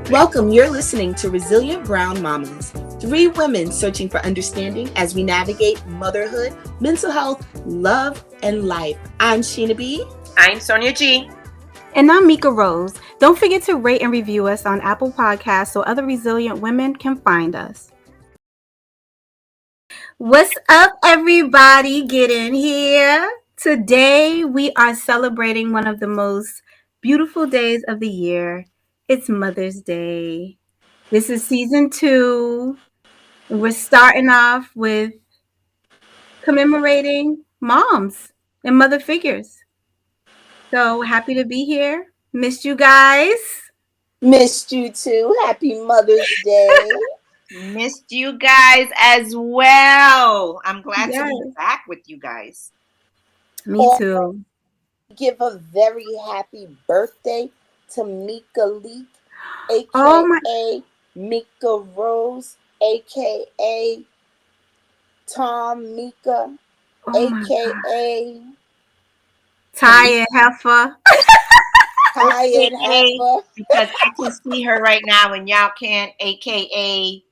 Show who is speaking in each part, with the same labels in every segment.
Speaker 1: Welcome, you're listening to Resilient Brown Mamas, three women searching for understanding as we navigate motherhood, mental health, love, and life. I'm Sheena B.
Speaker 2: I'm Sonia G.
Speaker 3: And I'm Mika Rose. Don't forget to rate and review us on Apple Podcasts so other resilient women can find us. What's up, everybody? Get in here. Today, we are celebrating one of the most beautiful days of the year. It's Mother's Day. This is season 2. And we're starting off with commemorating moms and mother figures. So happy to be here. Missed you guys.
Speaker 1: Missed you too. Happy Mother's Day.
Speaker 2: Missed you guys as well. I'm glad to be
Speaker 3: Yes.
Speaker 2: back with you guys.
Speaker 3: Me too.
Speaker 1: Give a very happy birthday to Mika Leek,
Speaker 3: Oh my.
Speaker 1: aka Mika Rose, aka Tom Mika,
Speaker 3: Oh my God.
Speaker 1: aka
Speaker 3: Tired heifer.
Speaker 1: Tired
Speaker 2: AKA,
Speaker 1: Heifer.
Speaker 2: because I can see her right now and y'all can't, AKA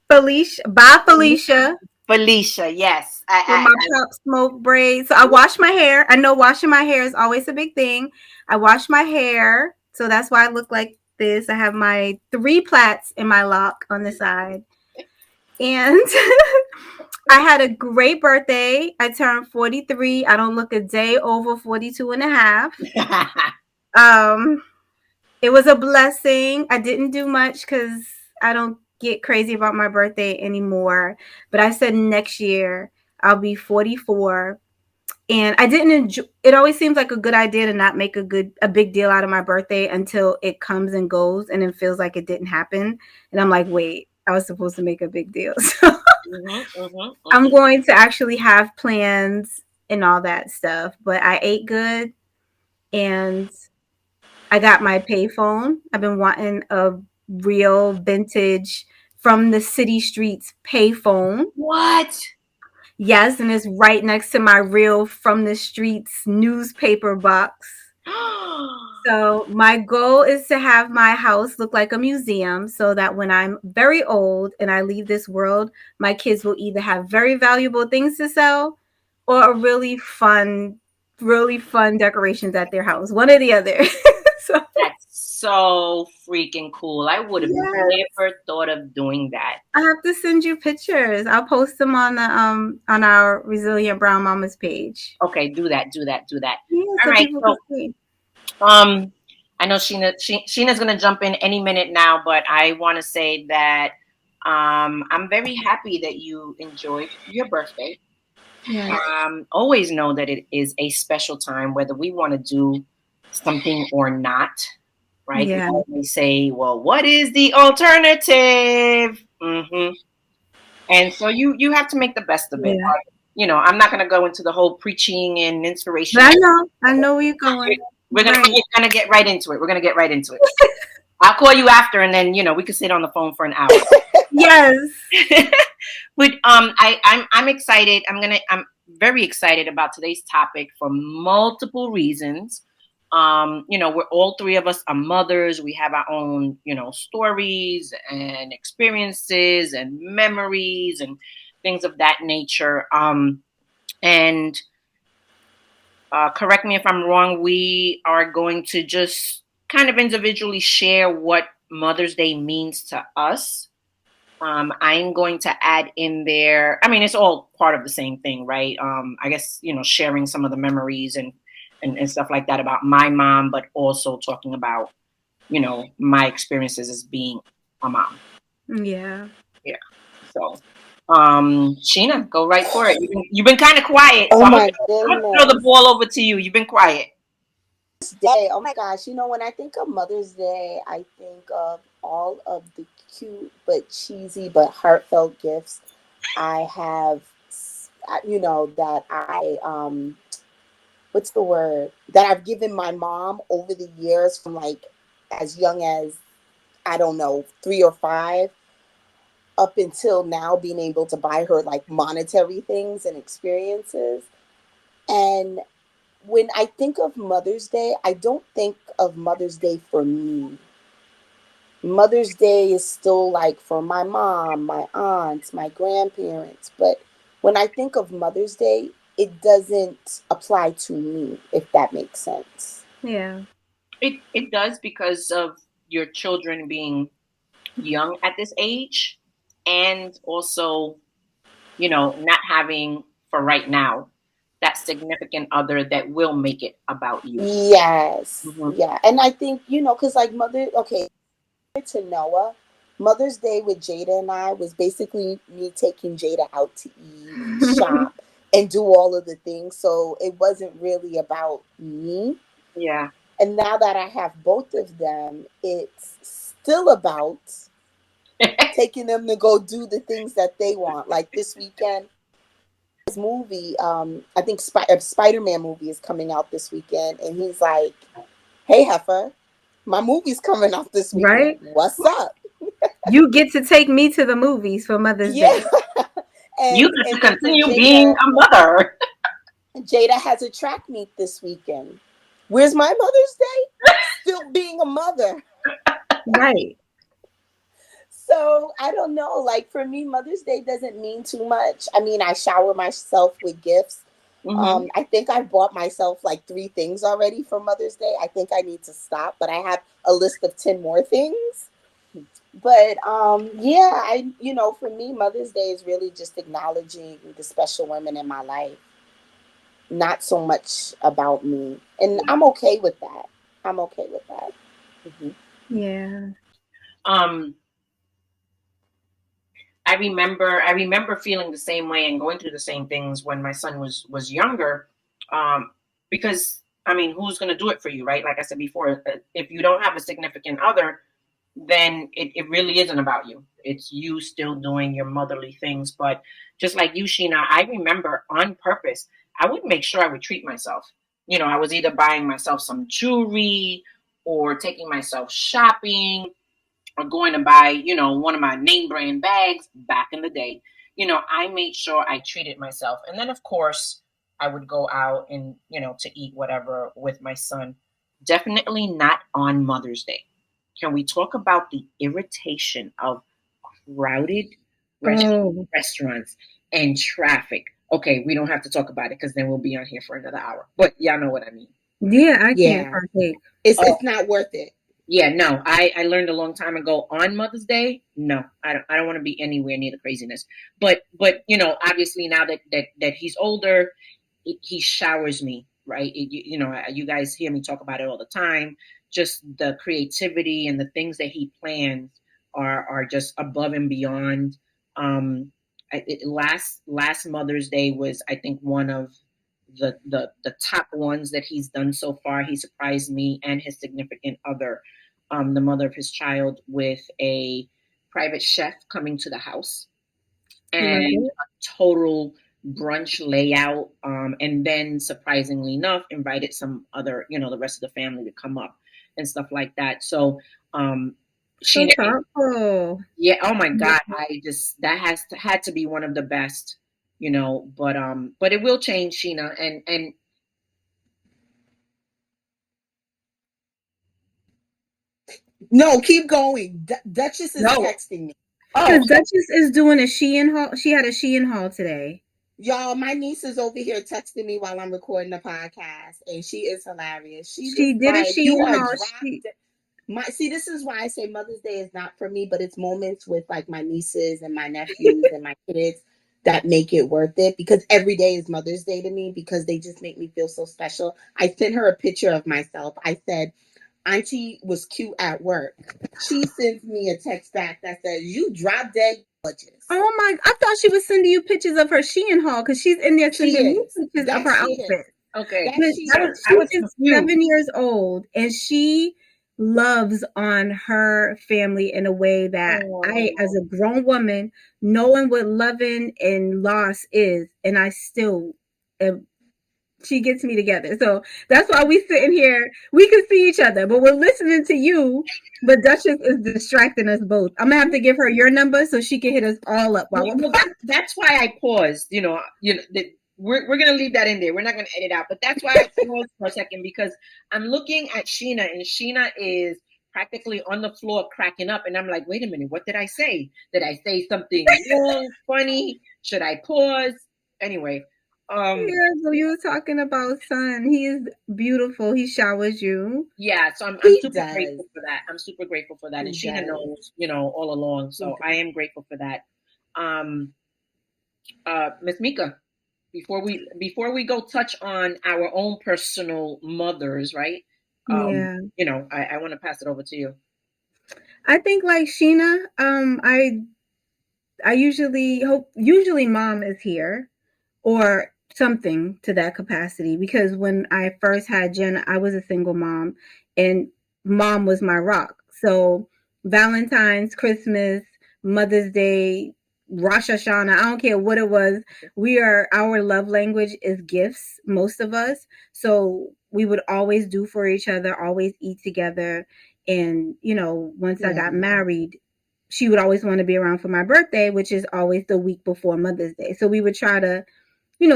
Speaker 3: Felicia. Bye, Felicia.
Speaker 2: Felicia. Yes.
Speaker 3: With my pop smoke braids. So I wash my hair. I know washing my hair is always a big thing. I wash my hair. So that's why I look like this. I have my 3 plaits in my lock on the side. And I had a great birthday. I turned 43. I don't look a day over 42 and a half. It was a blessing. I didn't do much because I don't get crazy about my birthday anymore. But I said next year I'll be 44. And I didn't enjoy it. Always seems like a good idea to not make a big deal out of my birthday until it comes and goes and it feels like it didn't happen. And I'm like, wait, I was supposed to make a big deal. So I'm going to actually have plans and all that stuff. But I ate good and I got my payphone. I've been wanting a real vintage from the city streets payphone.
Speaker 2: What?
Speaker 3: Yes, and it's right next to my real from the streets newspaper box. So my goal is to have my house look like a museum so that when I'm very old and I leave this world, my kids will either have very valuable things to sell or a really fun decorations at their house. One or the other. So
Speaker 2: That's so freaking cool. I would have
Speaker 3: yes.
Speaker 2: never thought of doing that.
Speaker 3: I have to send you pictures. I'll post them on the on our Resilient Brown Mamas page.
Speaker 2: Okay, do that.
Speaker 3: Yeah,
Speaker 2: All
Speaker 3: so
Speaker 2: right.
Speaker 3: people can
Speaker 2: So
Speaker 3: see.
Speaker 2: I know Sheena's gonna jump in any minute now, but I want to say that I'm very happy that you enjoyed your birthday.
Speaker 3: Yeah.
Speaker 2: Always know that it is a special time, whether we want to do something or not, right? We
Speaker 3: Yeah.
Speaker 2: always say, well, what is the alternative? And so you have to make the best of it.
Speaker 3: Yeah.
Speaker 2: You know, I'm not going to go into the whole preaching and
Speaker 3: But
Speaker 2: inspiration.
Speaker 3: I know where you're going.
Speaker 2: We're gonna
Speaker 3: Right.
Speaker 2: get right into it. We're gonna get right into it. I'll call you after, and then we could sit on the phone for an hour.
Speaker 3: Yes.
Speaker 2: But I'm excited. I'm very excited about today's topic for multiple reasons. We're all three of us are mothers. We have our own, stories and experiences and memories and things of that nature. And correct me if I'm wrong. We are going to just kind of individually share what Mother's Day means to us. I'm going to add in there. I mean, it's all part of the same thing, right? I guess sharing some of the memories and stuff like that about my mom, but also talking about my experiences as being a mom.
Speaker 3: Yeah.
Speaker 2: Yeah. So, Sheena, go right for it. You've been kind of quiet, so
Speaker 1: Oh
Speaker 2: I'm gonna
Speaker 1: my
Speaker 2: throw the
Speaker 1: goodness.
Speaker 2: ball over to you. You've been quiet.
Speaker 1: Day. Oh my gosh. When I think of Mother's Day, I think of all of the cute but cheesy but heartfelt gifts I have, that what's the word? That I've given my mom over the years from like as young as, I don't know, 3 or 5 up until now being able to buy her like monetary things and experiences. And when I think of Mother's Day, I don't think of Mother's Day for me. Mother's Day is still like for my mom, my aunts, my grandparents. But when I think of Mother's Day, it doesn't apply to me, if that makes sense.
Speaker 3: Yeah.
Speaker 2: It does because of your children being young at this age, and also, not having for right now that significant other that will make it about you.
Speaker 1: Yes.
Speaker 2: Hmm.
Speaker 1: Yeah. And I think, because like okay, to Noah, Mother's Day with Jada and I was basically me taking Jada out to eat and shop and do all of the things. So it wasn't really about me.
Speaker 2: Yeah.
Speaker 1: And now that I have both of them, it's still about taking them to go do the things that they want. Like this weekend, this movie, I think a Spider-Man movie is coming out this weekend, and he's like, "Hey, Heifer, my movie's coming out this weekend.
Speaker 3: Right?
Speaker 1: What's up?"
Speaker 3: You get to take me to the movies for Mother's
Speaker 1: Yeah.
Speaker 3: Day.
Speaker 2: You
Speaker 1: and
Speaker 2: get to
Speaker 1: and then for
Speaker 2: continue being a mother.
Speaker 1: Jada has a track meet this weekend. Where's my Mother's Day? Still being a mother.
Speaker 3: Right.
Speaker 1: So I don't know. Like for me, Mother's Day doesn't mean too much. I mean, I shower myself with gifts.
Speaker 2: Hmm.
Speaker 1: I think I've bought myself like 3 things already for Mother's Day. I think I need to stop, but I have a list of 10 more things. But yeah, for me, Mother's Day is really just acknowledging the special women in my life, not so much about me, and I'm okay with that. I'm okay with that.
Speaker 2: Hmm.
Speaker 3: Yeah.
Speaker 2: Um, I remember feeling the same way and going through the same things when my son was younger. Um, because I mean, who's going to do it for you, right? Like I said before, if you don't have a significant other, then it really isn't about you. It's you still doing your motherly things. But just like you, Sheena, I remember on purpose, I would make sure I would treat myself. I was either buying myself some jewelry or taking myself shopping or going to buy, one of my name brand bags back in the day. I made sure I treated myself. And then, of course, I would go out and, to eat whatever with my son. Definitely not on Mother's Day. Can we talk about the irritation of crowded
Speaker 3: Oh,
Speaker 2: restaurants and traffic? Okay, we don't have to talk about it because then we'll be on here for another hour. But y'all know what I mean.
Speaker 3: yeah, I can't
Speaker 1: Yeah,
Speaker 3: partake.
Speaker 1: it's not worth it.
Speaker 2: Yeah, no, I learned a long time ago on Mother's Day. No, I don't want to be anywhere near the craziness. But obviously now that he's older, he showers me, right? You guys hear me talk about it all the time. Just the creativity and the things that he plans are just above and beyond. Last Mother's Day was, I think, one of the top ones that he's done so far. He surprised me and his significant other, the mother of his child, with a private chef coming to the house
Speaker 3: Love
Speaker 2: and
Speaker 3: it.
Speaker 2: a total brunch layout. And then, surprisingly enough, invited some other, the rest of the family to come up and stuff like that. So,
Speaker 3: So
Speaker 2: Sheena,
Speaker 3: thoughtful.
Speaker 2: yeah, oh my God, I just that had to be one of the best, but it will change, Sheena, and
Speaker 1: No, keep going. Duchess is
Speaker 2: no,
Speaker 1: texting me.
Speaker 2: oh,
Speaker 3: Because Duchess is doing a Shein haul. She had a Shein haul today.
Speaker 1: Y'all, my niece is over here texting me while I'm recording the podcast, and she is hilarious. She was
Speaker 3: She did a
Speaker 1: like, "You
Speaker 3: Shein
Speaker 1: are
Speaker 3: haul.
Speaker 1: dropped."
Speaker 3: She
Speaker 1: See, this is why I say Mother's Day is not for me, but it's moments with like my nieces and my nephews and my kids that make it worth it, because every day is Mother's Day to me because they just make me feel so special. I sent her a picture of myself. I said, "Auntie was cute at work." She sends me a text back that says, "You drop dead gorgeous."
Speaker 3: Oh my! I thought she was sending you pictures of her Shein haul because she's in there
Speaker 1: She
Speaker 3: sending me
Speaker 1: is.
Speaker 3: pictures of
Speaker 1: That
Speaker 3: her
Speaker 1: she is.
Speaker 3: outfit.
Speaker 2: okay.
Speaker 1: That
Speaker 3: But
Speaker 1: she
Speaker 2: I,
Speaker 1: is.
Speaker 2: I
Speaker 3: she
Speaker 2: was
Speaker 3: is
Speaker 2: confused.
Speaker 3: 7 years old, and she loves on her family in a way that I,
Speaker 2: Oh,
Speaker 3: as a grown woman, knowing what loving and loss is, and I still am, she gets me together. So that's why we sitting here. We can see each other, but we're listening to you. But Duchess is distracting us both. I'm gonna have to give her your number so she can hit us all up while we're.
Speaker 2: well, that's why I paused. We're gonna leave that in there. We're not gonna edit out, but that's why I paused for a second because I'm looking at Sheena, and Sheena is practically on the floor cracking up. And I'm like, wait a minute, what did I say? Did I say something wrong, funny? Should I pause? Anyway,
Speaker 3: Yeah, so you were talking about son. He is beautiful. He showers you.
Speaker 2: yeah, so I'm
Speaker 1: He
Speaker 2: super
Speaker 1: does.
Speaker 2: grateful for that. I'm super grateful for that. And
Speaker 1: He
Speaker 2: Sheena
Speaker 1: does.
Speaker 2: knows, all along.
Speaker 1: He
Speaker 2: So I
Speaker 1: does.
Speaker 2: am grateful for that. Um, Miss Mika, before we go touch on our own personal mothers, right?
Speaker 3: Yeah.
Speaker 2: I want to pass it over to you.
Speaker 3: I think like Sheena, I usually mom is here or something to that capacity because when I first had Jen, I was a single mom and mom was my rock. So Valentine's, Christmas, Mother's Day, Rosh Hashanah, I don't care what it was. Our love language is gifts, most of us. So we would always do for each other, always eat together. And, once I
Speaker 1: Yeah.
Speaker 3: got married, she would always want to be around for my birthday, which is always the week before Mother's Day. So we would try to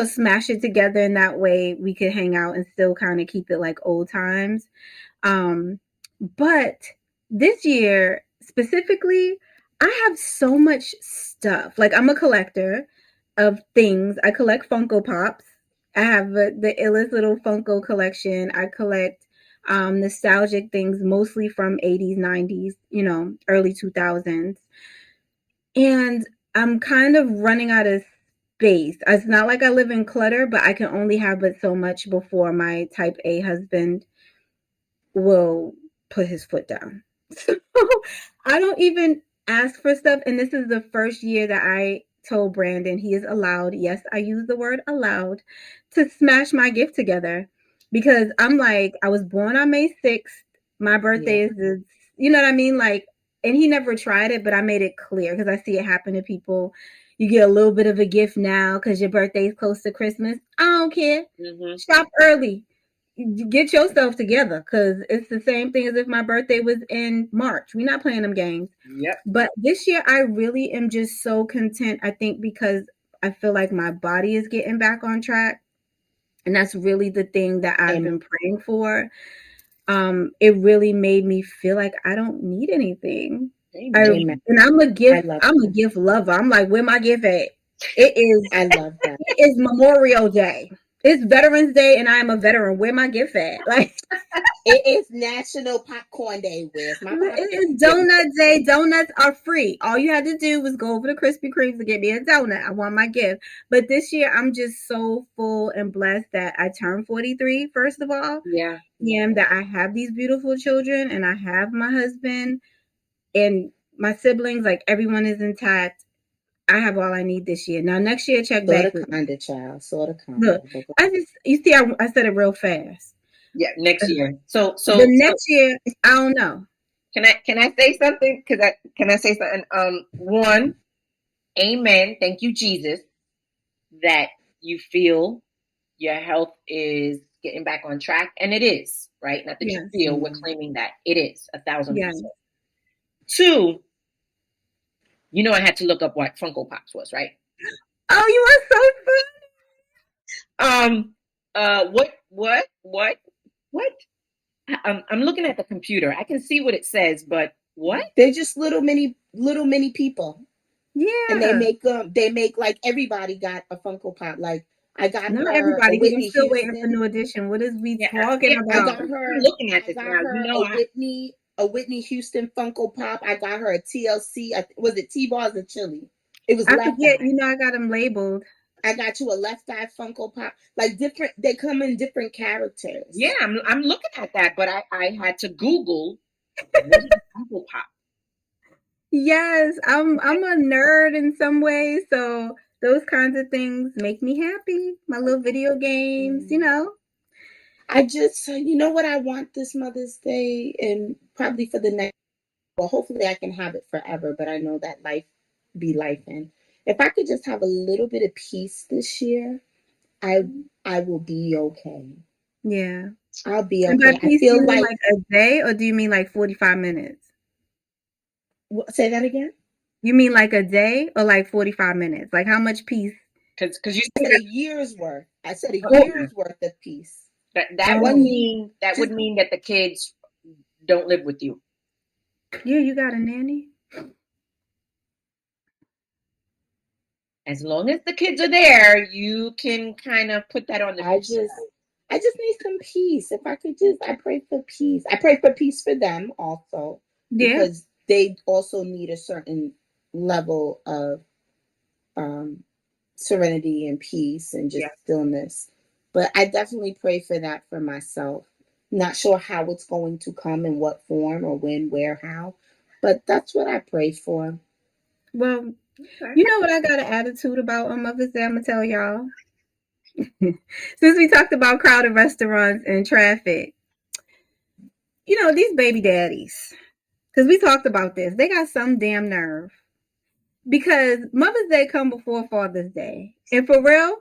Speaker 3: smash it together in that way we could hang out and still kind of keep it like old times. Um, but this year specifically, I have so much stuff. Like I'm a collector of things. I collect Funko Pops. I have the illest little Funko collection. I collect nostalgic things mostly from 80s, 90s, early 2000s. And I'm kind of running out of space. It's not like I live in clutter, but I can only have but so much before my type A husband will put his foot down. So I don't even ask for stuff. And this is the first year that I told Brandon he is allowed, yes, I use the word allowed, to smash my gift together. Because I'm like, I was born on May 6th. My
Speaker 1: Yeah.
Speaker 3: birthday is, you know what I mean? Like, and he never tried it, but I made it clear because I see it happen to people. You get a little bit of a gift now because your birthday is close to Christmas. I don't care.
Speaker 2: Mm-hmm.
Speaker 3: Shop early, get yourself together because it's the same thing as if my birthday was in March. We're not playing them games.
Speaker 2: Yep.
Speaker 3: But this year, I really am just so content. I think because I feel like my body is getting back on track. And that's really the thing that I've
Speaker 1: Amen.
Speaker 3: been praying for. It really made me feel like I don't need anything.
Speaker 1: Amen.
Speaker 3: And I'm a
Speaker 1: I
Speaker 3: gift,
Speaker 1: love
Speaker 3: I'm a
Speaker 1: that.
Speaker 3: gift lover. I'm like, where my gift at? It is
Speaker 1: I love that.
Speaker 3: it is Memorial Day. It's Veterans Day, and I am a veteran. Where my gift at? Like
Speaker 1: It is National Popcorn Day. Where's my
Speaker 3: it
Speaker 1: popcorn?
Speaker 3: is donut day. Donuts are free. All you had to do was go over to Krispy Kremes to get me a donut. I want my gift. But this year, I'm just so full and blessed that I turned 43, first of all,
Speaker 2: Yeah.
Speaker 3: and that I have these beautiful children and I have my husband and my siblings. Like everyone is intact. I have all I need this year. Now, next year, check
Speaker 1: Sort
Speaker 3: back
Speaker 1: of,
Speaker 3: with me.
Speaker 1: kinda, child. Sort of,
Speaker 3: Look,
Speaker 1: kinda. But
Speaker 3: you see, I said it real fast.
Speaker 2: Yeah. Next year. So
Speaker 3: The
Speaker 2: so so
Speaker 3: next year, I don't know.
Speaker 2: can I say something? Can I say something? One, amen. Thank you, Jesus, that you feel your health is getting back on track, and it is, right? Not that you
Speaker 3: Yes,
Speaker 2: feel, we're
Speaker 1: mm,
Speaker 2: claiming that it is 1,000%.
Speaker 3: yes.
Speaker 2: Two, I had to look up what Funko Pops was, right?
Speaker 3: Oh, you are so
Speaker 2: Um, what? I'm looking at the computer. I can see what it says, but what?
Speaker 1: they're just little mini people, and they
Speaker 3: Yeah.
Speaker 1: make them. They make like everybody got a Funko Pop. Like I got
Speaker 3: Not
Speaker 1: her a
Speaker 3: everybody, because I'm
Speaker 1: Whitney
Speaker 3: still waiting for
Speaker 1: Houston.
Speaker 3: New Edition. What is we
Speaker 2: Yeah,
Speaker 3: talking
Speaker 2: yeah.
Speaker 1: I
Speaker 3: about?
Speaker 1: got
Speaker 2: I'm
Speaker 1: her.
Speaker 2: looking at
Speaker 1: I
Speaker 2: this
Speaker 1: got
Speaker 2: now.
Speaker 1: her a Whitney Houston Funko Pop. I got her a TLC. Was it T-Bars or Chili? It was
Speaker 3: I
Speaker 1: Left
Speaker 3: forget.
Speaker 1: Eye.
Speaker 3: I got them labeled.
Speaker 1: I got you a Left Eye Funko Pop. Like different. They come in different
Speaker 2: Yeah,
Speaker 1: characters.
Speaker 2: I'm looking at that, but I had to Google what is Funko Pop.
Speaker 3: Yes, I'm
Speaker 2: Okay.
Speaker 3: a nerd in some ways, so those kinds of things make me happy. My little
Speaker 2: Okay.
Speaker 3: video games.
Speaker 1: I just, you know what I want this Mother's Day, and probably for the next. Well, hopefully I can have it forever, but I know that life be life. And if I could just have a little bit of peace this year, I I will be okay.
Speaker 3: Yeah.
Speaker 1: I'll be
Speaker 3: And by
Speaker 1: okay. I
Speaker 3: peace, do
Speaker 1: feel
Speaker 3: you mean
Speaker 1: like,
Speaker 3: like a day or do you mean like 45 minutes?
Speaker 1: say that again.
Speaker 3: You mean like a day or like 45 minutes? Like how much peace?
Speaker 2: Because you
Speaker 1: I
Speaker 2: said
Speaker 1: said a year's worth. I said a
Speaker 3: Oh,
Speaker 2: okay.
Speaker 1: year's worth of peace.
Speaker 2: That
Speaker 3: oh,
Speaker 1: One year,
Speaker 2: that would
Speaker 1: just
Speaker 2: mean that the kids don't live with you.
Speaker 3: Yeah, you got a nanny.
Speaker 2: As long as the kids are there, you can kind of put that on the
Speaker 1: I just I just need some peace. If I could just I pray for peace. I pray for peace for them also
Speaker 3: Yeah.
Speaker 1: because they also need a certain level of um serenity and peace and
Speaker 2: yeah.
Speaker 1: just stillness. But I definitely pray for that for myself. Not sure how it's going to come in what form or when, where, how, but that's what I pray for.
Speaker 3: Well,
Speaker 2: Okay.
Speaker 3: you know what I got an attitude about on Mother's Day? I'm gonna tell y'all. Since we talked about crowded restaurants and traffic, these baby daddies, because we talked about this, they got some damn nerve. Because Mother's Day come before Father's Day, and for real,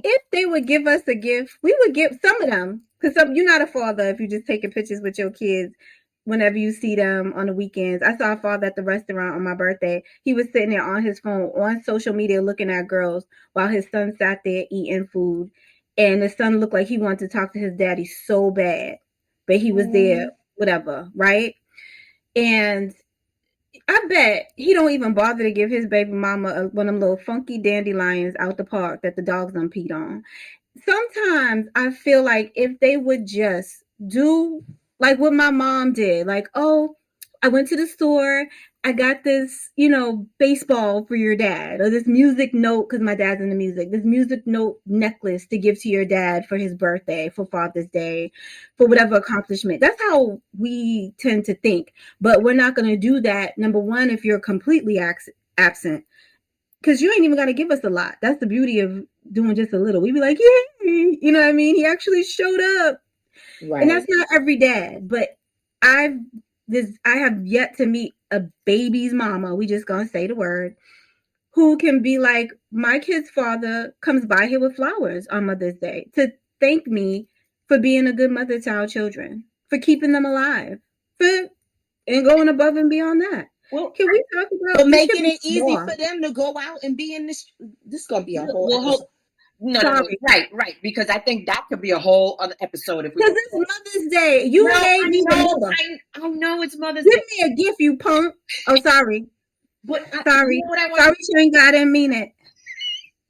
Speaker 3: if they would give us a gift, we would give some of them. Because you're not a father if you're just taking pictures with your kids whenever you see them on the weekends. I saw a father at the restaurant on my birthday. He was sitting there on his phone on social media looking at girls while his son sat there eating food. And the son looked like he wanted to talk to his daddy so bad, but he was there,
Speaker 1: Mm,
Speaker 3: whatever, right? And I bet he don't even bother to give his baby mama one of them little funky dandelions out the park that the dogs done peed on. Sometimes I feel like if they would just do like what my mom did, like, oh, I went to the store, I got this, baseball for your dad, or this music note, because my dad's into music, this music note necklace to give to your dad for his birthday, for Father's Day, for whatever accomplishment. That's how we tend to think. But we're not going to do that, number one, if you're completely absent because you ain't even got to give us a lot. That's the beauty of doing just a little. We'd be like, yay, you know what I mean? He actually showed up, and that's
Speaker 1: right.
Speaker 3: not every dad. But I've I have yet to meet a baby's mama. We just gonna say the word who can be like, my kid's father comes by here with flowers on Mother's Day to thank me for being a good mother to our children, for keeping them alive, for and going above and beyond that.
Speaker 2: Well,
Speaker 3: Can we talk about
Speaker 1: But
Speaker 3: it should
Speaker 1: making
Speaker 3: be
Speaker 1: it easy
Speaker 3: more?
Speaker 1: for them to go out and be in this is gonna be a whole
Speaker 2: we'll
Speaker 1: episode.
Speaker 2: hope. No, no, no.
Speaker 3: Sorry.
Speaker 2: Right, right. Because I think that could be a whole other episode if we
Speaker 3: Because
Speaker 2: go.
Speaker 3: it's Mother's Day.
Speaker 2: No,
Speaker 3: You made
Speaker 2: I
Speaker 3: me the
Speaker 2: know,
Speaker 3: mother.
Speaker 2: I know it's Mother's
Speaker 3: Give
Speaker 2: Day,
Speaker 3: me a gift, you punk. Oh, sorry.
Speaker 2: but you
Speaker 3: Sorry.
Speaker 2: know what I want
Speaker 3: Sorry, Shank. I didn't mean it.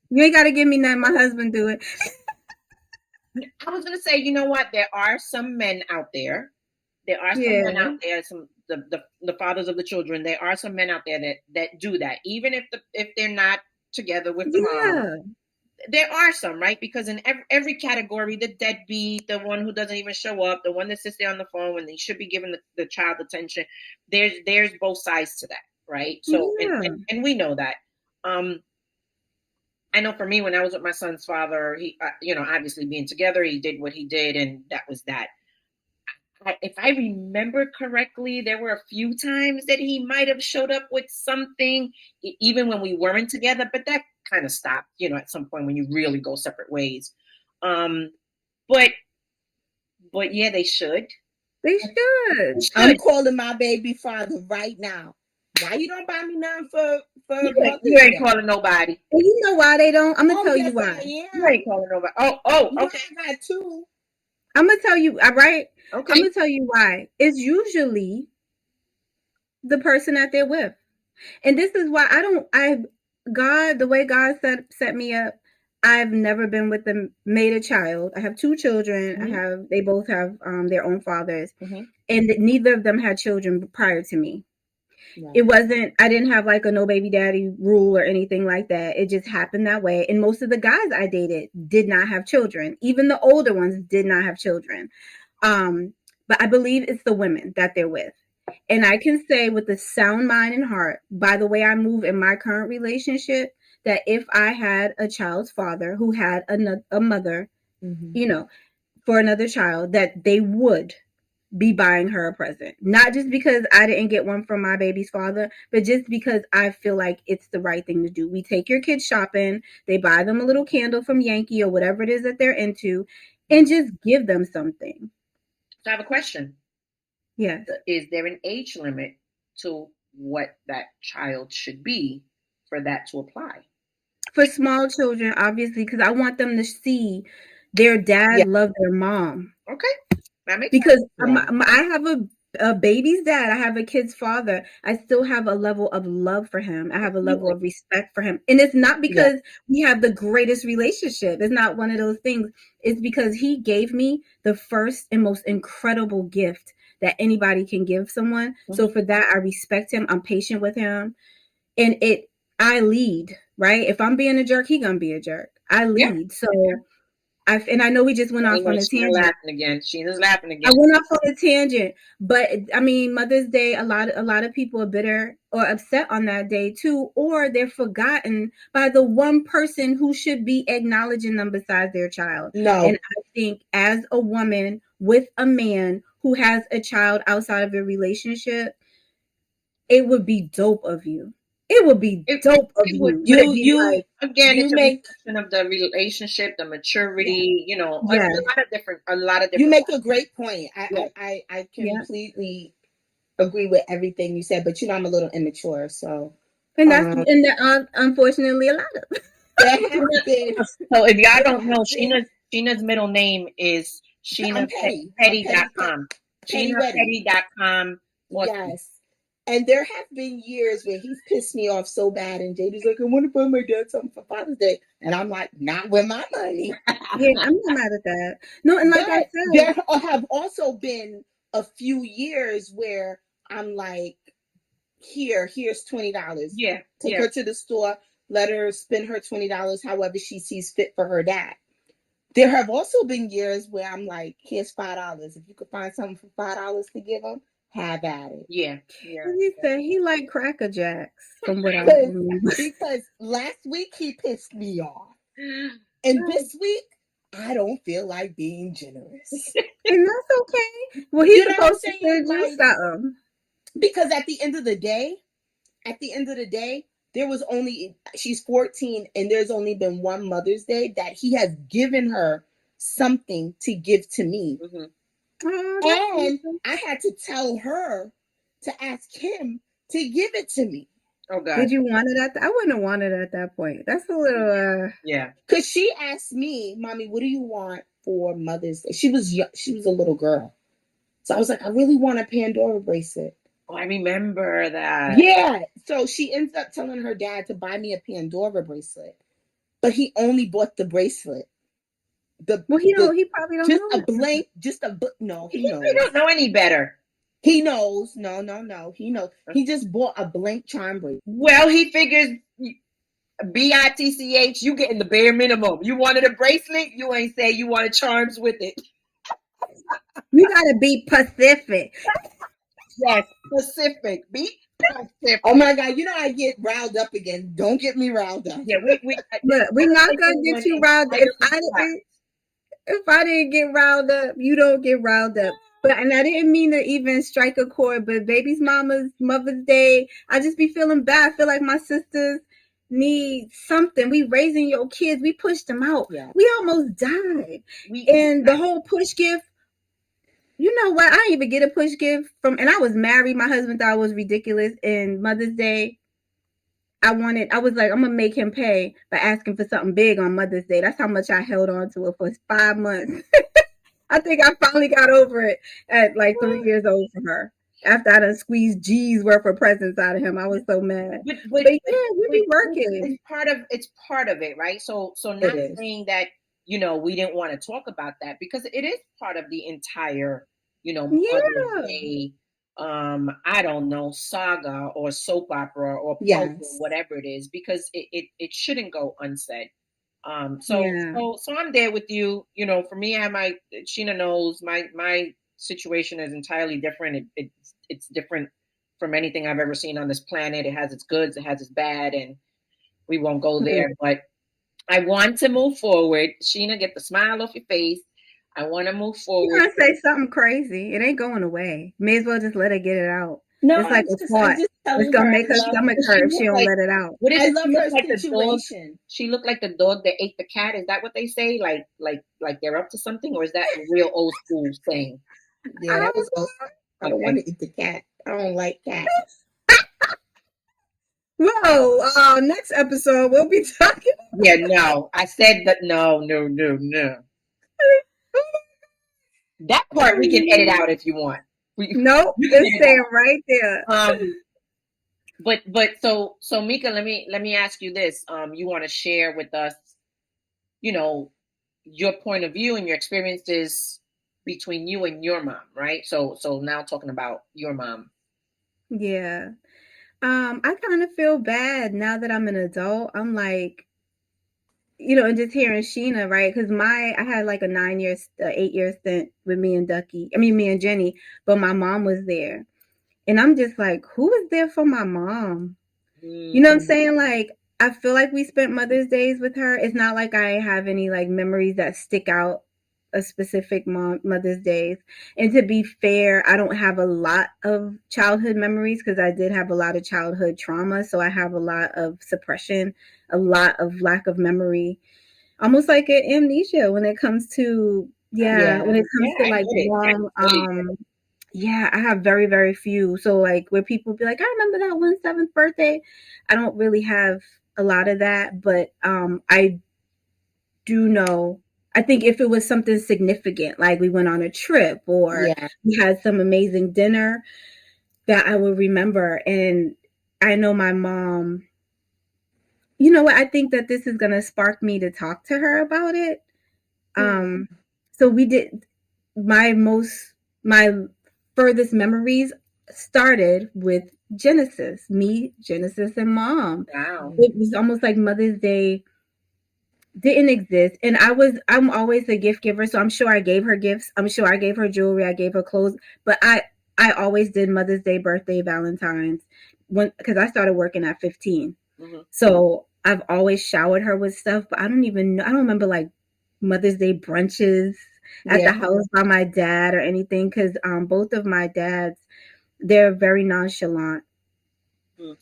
Speaker 3: You ain't got to give me nothing. My husband do it.
Speaker 2: I was gonna say, you know what? There are some men out there. There are some men
Speaker 3: Yeah.
Speaker 2: out there, some the fathers of the children. There are some men out there that do that, even if they're not together with the mom.
Speaker 3: Yeah.
Speaker 2: There are some, right? Because in every category, the deadbeat, the one who doesn't even show up, the one that sits there on the phone when they should be giving the child attention. There's both sides to that, right? So
Speaker 3: Yeah.
Speaker 2: and we know that. Um, I know for me, when I was with my son's father, he, obviously being together, he did what he did, and that was that. If I remember correctly, there were a few times that he might have showed up with something, even when we weren't together, but that kind of stopped, at some point when you really go separate ways. Um, but, but yeah, they should.
Speaker 3: They
Speaker 2: They
Speaker 3: should.
Speaker 1: I'm
Speaker 2: should.
Speaker 1: calling my baby father right now. Why you don't buy me nothing for
Speaker 2: You
Speaker 1: Mother's
Speaker 2: ain't
Speaker 1: Day?
Speaker 2: calling nobody.
Speaker 3: And you know why they don't? I'm going to
Speaker 1: Oh
Speaker 3: tell you
Speaker 1: yes,
Speaker 3: why.
Speaker 1: I
Speaker 2: You ain't
Speaker 1: am.
Speaker 2: calling nobody. Oh,
Speaker 1: You know
Speaker 2: okay,
Speaker 1: I got two.
Speaker 3: I'm going to tell you, all right? I'm
Speaker 2: okay.
Speaker 3: going to tell you why. It's usually the person that they're with. And this is why God, the way God set me up, I've never been with them, made a child. I have two children.
Speaker 2: Mm-hmm,
Speaker 3: They both have their own fathers,
Speaker 2: mm-hmm,
Speaker 3: and neither of them had children prior to me. It
Speaker 1: Right.
Speaker 3: wasn't, I didn't have like a no baby daddy rule or anything like that. It just happened that way. And most of the guys I dated did not have children. Even the older ones did not have children. Um, but I believe it's the women that they're with. And I can say with a sound mind and heart, by the way I move in my current relationship, that if I had a child's father who had a mother,
Speaker 1: Mm-hmm.
Speaker 3: you know, for another child, that they would be buying her a present. Not just because I didn't get one from my baby's father, but just because I feel like it's the right thing to do. We take your kids shopping, they buy them a little candle from Yankee or whatever it is that they're into, and just give them something.
Speaker 2: So I have a question.
Speaker 3: Yes.
Speaker 2: Is there an age limit to what that child should be for that to apply?
Speaker 3: For small children, obviously, because I want them to see their dad
Speaker 1: Yeah.
Speaker 3: love their mom.
Speaker 2: Okay, that makes sense.
Speaker 3: Because
Speaker 1: Yeah.
Speaker 3: I have a a baby's dad. I have a kid's father. I still have a level of love for him. I have a level of respect for him. And it's not
Speaker 1: Yeah.
Speaker 3: because we have the greatest relationship. It's not one of those things. It's because he gave me the first and most incredible gift that anybody can give someone. So for that, I respect him. I'm patient with him. And I lead, right? If I'm being a jerk, he gonna be a jerk. I
Speaker 2: Yeah.
Speaker 3: lead. So I know we just went
Speaker 2: I
Speaker 3: off
Speaker 2: know
Speaker 3: on a
Speaker 2: Sheena
Speaker 3: tangent.
Speaker 2: laughing again. Sheena's laughing
Speaker 3: I
Speaker 2: again.
Speaker 3: went off on a tangent, but I mean, Mother's Day. A lot of people are bitter or upset on that day too, or they're forgotten by the one person who should be acknowledging them besides their child. And
Speaker 1: No.
Speaker 3: I think, as a woman with a man who has a child outside of a relationship, it would be dope of you. It would be dope of
Speaker 2: It would,
Speaker 3: you
Speaker 2: but
Speaker 3: to
Speaker 1: You
Speaker 3: be
Speaker 1: you
Speaker 3: like,
Speaker 2: again,
Speaker 1: you
Speaker 2: it's a
Speaker 1: make
Speaker 2: reflection of the relationship, the
Speaker 1: yeah,
Speaker 2: maturity,
Speaker 3: yeah,
Speaker 2: a lot of
Speaker 1: you
Speaker 2: different.
Speaker 1: make a great point.
Speaker 2: Yeah.
Speaker 1: I
Speaker 3: yeah.
Speaker 1: completely agree with everything you said, but I'm a little immature, so
Speaker 3: And
Speaker 1: um
Speaker 3: unfortunately a lot of.
Speaker 1: there have been
Speaker 2: So if y'all
Speaker 1: there
Speaker 2: don't
Speaker 1: have
Speaker 2: know,
Speaker 1: been
Speaker 2: Sheena's middle name is
Speaker 1: I'm petty. I'm petty
Speaker 2: SheenaPetty.com.
Speaker 1: petty Weddy.
Speaker 2: SheenaPetty.com. Awesome.
Speaker 1: Yes. And there have been years where he's pissed me off so bad, and JD's like, I want to buy my dad something for Father's Day. And I'm like, not with my money.
Speaker 3: Yeah, I'm not mad at that. No, and like I
Speaker 1: But
Speaker 3: said,
Speaker 1: there have also been a few years where I'm like, here's $20.
Speaker 2: Yeah,
Speaker 1: Take
Speaker 2: yeah.
Speaker 1: her to the store, let her spend her $20 however she sees fit for her dad. There have also been years where I'm like, here's $5. If you could find something for $5 to give him, have at it.
Speaker 2: Yeah, yeah.
Speaker 3: he said he liked Cracker Jacks, from what I
Speaker 1: Because
Speaker 3: remember.
Speaker 1: because last week he pissed me off. And this week, I don't feel like being generous.
Speaker 3: And that's okay. Well, he's
Speaker 1: You know what I'm
Speaker 3: supposed to
Speaker 1: saying?
Speaker 3: send you
Speaker 1: Like,
Speaker 3: something.
Speaker 1: because at the end of the day, she's 14 and there's only been one Mother's Day that he has given her something to give to me.
Speaker 2: Mm-hmm.
Speaker 3: Oh, that's
Speaker 1: And
Speaker 3: awesome.
Speaker 1: I had to tell her to ask him to give it to me.
Speaker 2: Oh God.
Speaker 3: Did you want it I wouldn't have wanted it at that point. That's a little
Speaker 2: Yeah.
Speaker 1: Because she asked me, Mommy, what do you want for Mother's Day? She was young, she was a little girl. So I was like, I really want a Pandora bracelet.
Speaker 2: Oh, I remember that.
Speaker 1: Yeah. So she ends up telling her dad to buy me a Pandora bracelet. But he only bought the bracelet.
Speaker 3: well,
Speaker 1: The
Speaker 3: he probably don't
Speaker 1: just
Speaker 3: know
Speaker 1: a
Speaker 3: that.
Speaker 1: blank, just a no, he
Speaker 2: They
Speaker 1: knows.
Speaker 2: don't know any better.
Speaker 1: He knows. No, no, no. He knows. He just bought a blank charm bracelet.
Speaker 2: Well, he figures BITCH, you getting the bare minimum. You wanted a bracelet, you ain't say you wanted charms with it.
Speaker 3: You gotta be Pacific.
Speaker 2: Yes, Pacific. Be Pacific.
Speaker 1: Oh my God. I get riled up again. Don't get me riled up.
Speaker 2: Yeah, we
Speaker 3: Look, we're not gonna get you riled. If I didn't get riled up, you don't get riled up. But and I didn't mean to even strike a chord, but baby's Mother's Day, I just be feeling bad. I feel like my sisters need something. We raising your kids. We pushed them out.
Speaker 1: Yeah.
Speaker 3: We almost died. And the whole push gift, you know what? I didn't even get a push gift and I was married. My husband thought it was ridiculous. And Mother's Day, I was like, I'm gonna make him pay by asking for something big on Mother's Day. That's how much I held on to it for 5 months. I think I finally got over it at like 3 years old for her. After I done squeezed G's worth of presents out of him, I was so mad. But yeah, we be working.
Speaker 2: It's part of it, right? So
Speaker 1: It
Speaker 2: not
Speaker 1: is.
Speaker 2: saying that, we didn't want to talk about that, because it is part of the entire, Mother's
Speaker 3: Yeah.
Speaker 2: Day, I don't know, saga or soap opera or puzzle,
Speaker 1: Yes.
Speaker 2: whatever it is, because it shouldn't go unsaid.
Speaker 3: Yeah.
Speaker 2: So I'm there with you. For me, Sheena knows my situation is entirely different. It's different from anything I've ever seen on this planet. It has its goods, it has its bad, and we won't go there. But I want to move forward. Sheena, get the smile off your face. I want to move
Speaker 3: You're
Speaker 2: forward.
Speaker 3: gonna say something crazy. It ain't going away. May as well just let her get it out.
Speaker 1: No,
Speaker 3: It's like a
Speaker 1: I'm
Speaker 3: fart.
Speaker 1: just
Speaker 3: It's
Speaker 1: telling
Speaker 3: gonna
Speaker 1: her
Speaker 3: make her
Speaker 1: I love
Speaker 3: stomach
Speaker 2: She
Speaker 3: hurt if she
Speaker 2: looked
Speaker 3: don't
Speaker 2: like,
Speaker 3: let it out.
Speaker 2: what is
Speaker 1: I
Speaker 2: it?
Speaker 1: love
Speaker 2: She
Speaker 1: her
Speaker 2: looked like the dog.
Speaker 1: situation.
Speaker 2: She looked like the dog that ate the cat. Is that what they say? Like they're up to something, or is that a real old school saying?
Speaker 1: Yeah, that was awesome. I don't want
Speaker 2: Okay.
Speaker 1: to eat the cat. I don't like cats.
Speaker 3: Whoa! Next episode we'll be talking.
Speaker 2: Yeah, no. I said that. No, no, no, no. That part we can edit out if you want. We,
Speaker 3: Nope,
Speaker 2: you can
Speaker 3: it's
Speaker 2: hear that.
Speaker 3: staying right there.
Speaker 2: But so Mika, let me ask you this. You want to share with us, you know, your point of view and your experiences between you and your mom, right? So now talking about your mom.
Speaker 3: Yeah. I kind of feel bad now that I'm an adult. I'm like, and just hearing Sheena, right? Because I had like a 9 years, 8 year stint with me and Ducky. I mean, me and Jenny, but my mom was there, and I'm just like, who was there for my mom? You know what I'm
Speaker 2: Mm,
Speaker 3: saying? Like, I feel like we spent Mother's Days with her. It's not like I have any like memories that stick out a specific Mother's Days. And to be fair, I don't have a lot of childhood memories because I did have a lot of childhood trauma. So I have a lot of suppression, a lot of lack of memory, almost like an amnesia when it comes to, yeah, when
Speaker 1: Yeah.
Speaker 3: it
Speaker 2: yeah,
Speaker 3: comes to
Speaker 2: I
Speaker 3: like
Speaker 2: get it. I
Speaker 3: long,
Speaker 2: completely get it.
Speaker 3: yeah, I have very, very few. So like where people be like, I remember that one seventh birthday. I don't really have a lot of that, but I do know. I think if it was something significant, like we went on a trip or
Speaker 1: Yeah.
Speaker 3: we had some amazing dinner, that I would remember. And I know my mom. You know what? I think that this is gonna spark me to talk to her about it.
Speaker 1: Yeah.
Speaker 3: Um, so we did my most my furthest memories started with Genesis, me, Genesis, and mom.
Speaker 2: Wow.
Speaker 3: It was almost like Mother's Day didn't exist. And I'm always a gift giver, so I'm sure I gave her gifts. I'm sure I gave her jewelry, I gave her clothes, but I always did Mother's Day, birthday, Valentine's when because I started working at 15.
Speaker 2: Hmm.
Speaker 3: So I've always showered her with stuff, but I don't even know. I don't remember like Mother's Day brunches at
Speaker 1: Yeah.
Speaker 3: the house by my dad or anything because both of my dads, they're very nonchalant.